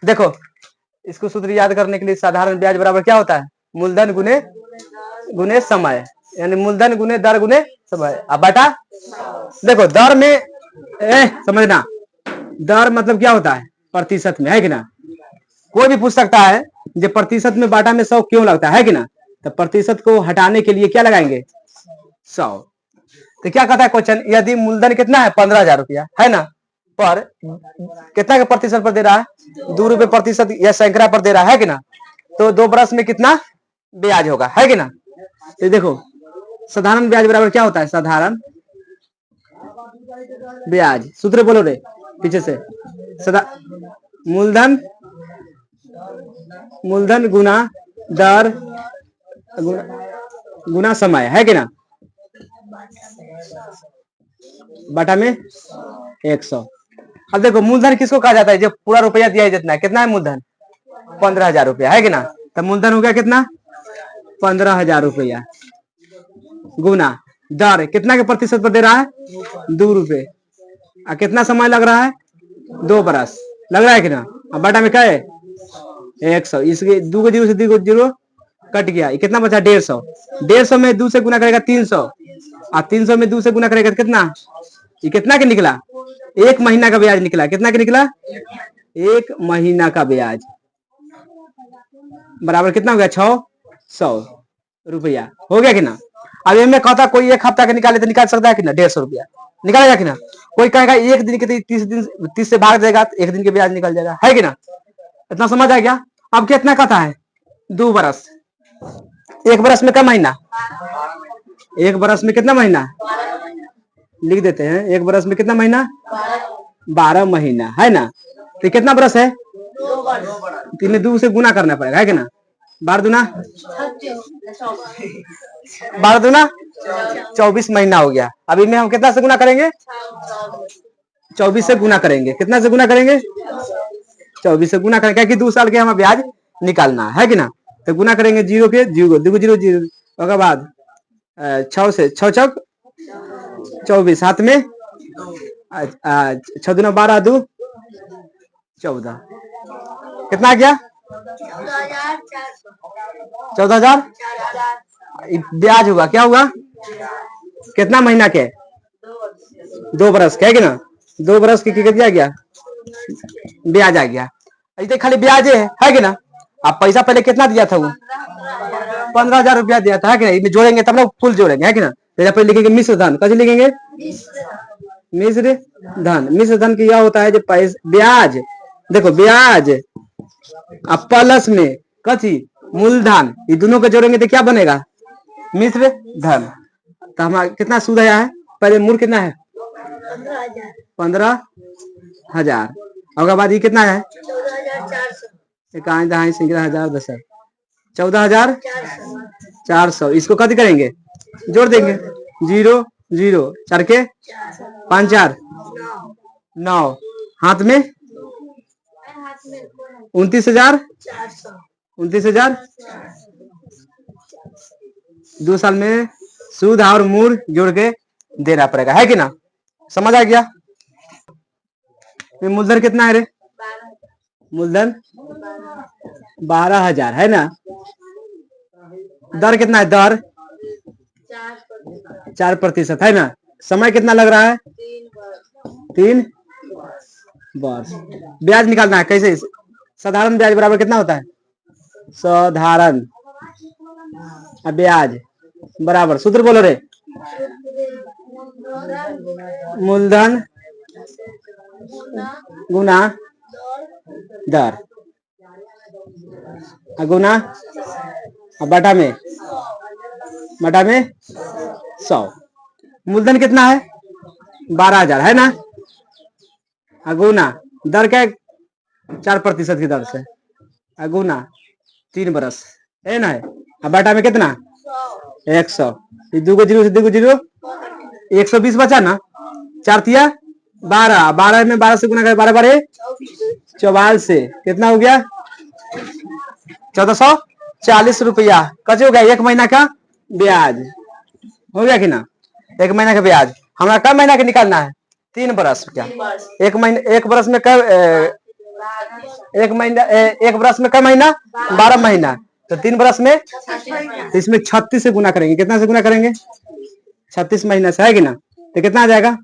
देखो इसको सूत्र याद करने के लिए साधारण ब्याज बराबर क्या होता है, मूलधन गुने गुने समय, यानी मूलधन गुने दर गुने समय। अब बटा देखो दर में समझना, दर मतलब क्या होता है प्रतिशत में, है कि ना। कोई भी पूछ सकता है जो प्रतिशत में बाटा में 100 क्यों लगता है कि ना, तो प्रतिशत को हटाने के लिए क्या लगाएंगे 100। तो क्या कहता है क्वेश्चन, यदि मूलधन कितना है 15,000 रुपया है ना, पर कितना के प्रतिशत पर दे रहा है 2 रुपए प्रतिशत या सैकड़ा पर दे रहा है कि ना, तो 2 बरस में कितना ब्याज होगा, है कि ना। तो देखो साधारण ब्याज बराबर क्या होता है, साधारण ब्याज, सूत्र बोलो रे पीछे से, मूलधन मूलधन गुना दर गुना समय, है कि ना, बटा में 100। अब देखो मूलधन किसको कहा जाता है, जब पूरा रुपया दिया है जितना है, कितना है मूलधन 15,000 रुपया, है कि ना। तो मूलधन हो गया कितना 15,000 रुपया, गुना दर कितना के प्रतिशत पर दे रहा है 2 रुपए, और कितना समय लग रहा है 2 बरस लग रहा है कि ना। अब बटा में क्या है 100, इसके 2 को 0 से 2 को 0 कट गया, ये कितना बचा 150, 150 में 2 से गुना करेगा 300, और 300 में 2 से गुना करेगा कितना, ये कितना के निकला 1 महीना का ब्याज निकला, कितना के निकला 1 महीना का ब्याज, बराबर कितना हो गया 600 रुपया, हो गया कि ना। अब इनमें कहता कोई 1 हफ्ता का निकाले तो निकाल सकता है कि ना 150 रुपया निकालेगा कि ना, कोई कहेगा 1 दिन के 30 से भाग देगा तो 1 दिन के ब्याज निकल जाएगा, है कि ना। इतना समझ आ गया। अब कितना कहता है 2 बरस, 1 बरस में क्या महीना, 1 बरस में कितना महीना लिख देते हैं, 1 बरस में कितना महीना 12 महीना, है ना। तो कितना बरस है 2 से गुना करना पड़ेगा, है कि ना, 12 दूना 24 महीना हो गया। अभी में हम कितना से गुना करेंगे 24 से गुना करेंगे, कितना से गुना करेंगे 24 से गुना करेंगे, क्योंकि 2 साल के हमें ब्याज निकालना है कि ना। तो गुना करेंगे 0 के 0 2 0 0, उसके बाद 6 से 6 चौक 24, हाथ में 6 दूना 12 2 14, कितना आ गया 14,000 ब्याज हुआ, क्या हुआ कितना महीना के 2 बरस के, है कि ना। 2 बरस के कितना गया ब्याज आ गया, ऐसे खाली ब्याज है कि ना। आप पैसा पहले कितना दिया था वो 15,000 रुपया दिया था, है कि ना, इसमें जोड़ेंगे तब लोग फुल जोड़ेंगे, है कि ना। पहले लिखेंगे मिश्र धन, कैसे लिखेंगे मिश्र धन, मिश्र धन की यह होता है जो पैसा ब्याज, देखो ब्याज अब प्लस में कथी मूलधन, ये दोनों को जोड़ेंगे तो क्या बनेगा मिश्र धन। तो हमारा कितना सूद आया है, पहले मूल कितना है 15,000, और बाद ये कितना है 14,400, इसको कथी करेंगे जोड़ देंगे 0 0 4 के 5 4 9, हाथ में 29,000 2 साल में सूद और मूल जोड़ के देना पड़ेगा, है कि ना। समझ आ गया। मूलधन कितना है रे, मूलधन 12,000 है ना। दर कितना है, दर 4% है ना। समय कितना लग रहा है 3 वर्ष। ब्याज निकालना है कैसे, साधारण ब्याज बराबर कितना होता है, साधारण ब्याज बराबर, सूत्र बोलो रे, मूलधन गुना दर गुना बटा में 100। मूलधन कितना है 12,000 है ना, गुना दर क्या 4% की दर से, गुना 3 बरस है ना, अब बटा में कितना 100, 2 को 0 से 2 को 0 120 बचा ना, 4 तिया 12, 12 में 12 से गुना कर 12 12 44 से कितना हो गया 1440 रुपया, कैसे हो गया 1 महीना का ब्याज, हो गया कि ना। 1 महीना का ब्याज हमारा कब महीना का निकालना है 3 बरस, क्या 1 बरस में कब एक महीना एक बरस में कई महीना 12 महीना, तो 3 बरस में, तो इसमें 36 से गुना करेंगे। कितना से गुना करेंगे? 36 महीना से, है कि ना? तो कितना आ जाएगा?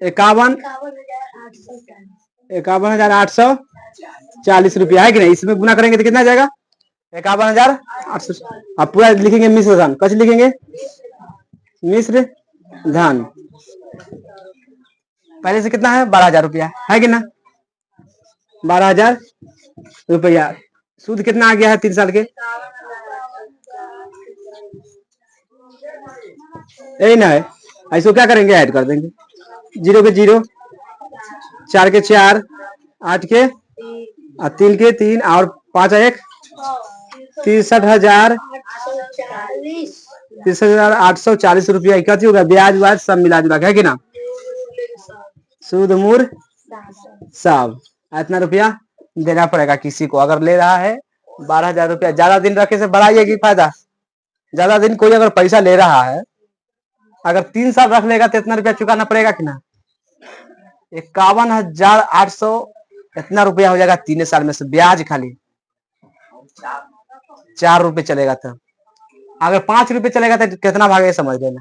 51,840 रुपया, है कि नहीं? इसमें गुना करेंगे तो कितना आ जाएगा? 51,800। अब पूरा लिखेंगे मिश्र धन, कैसे लिखेंगे? मिश्र धन। पहले से कितना है? 12,000 रुपया, है कि ना? 12,000 रुपया। सूद कितना आ गया है 3 साल के? यही ना है। ऐसे क्या करेंगे? ऐड कर देंगे। 0 के 0, 4 के 4, 8 के 3 के 3 और 5 1 63,840 रुपया इकट्ठी होगा। ब्याज व्याज सब मिला जुला के, है कि ना? सूद मूर सब इतना रुपया देना पड़ेगा किसी को अगर ले रहा है 12,000 रुपया। ज्यादा दिन रखे से बड़ा ये फायदा, ज्यादा दिन कोई अगर पैसा ले रहा है, अगर 3 साल रख लेगा तो इतना रुपया चुकाना पड़ेगा कि ना? 51,800 इतना रुपया हो जाएगा 3 साल में से। ब्याज खाली 4 रुपये चलेगा। तो अगर 5 रुपये चलेगा तो कितना भागेगा समझ लेना।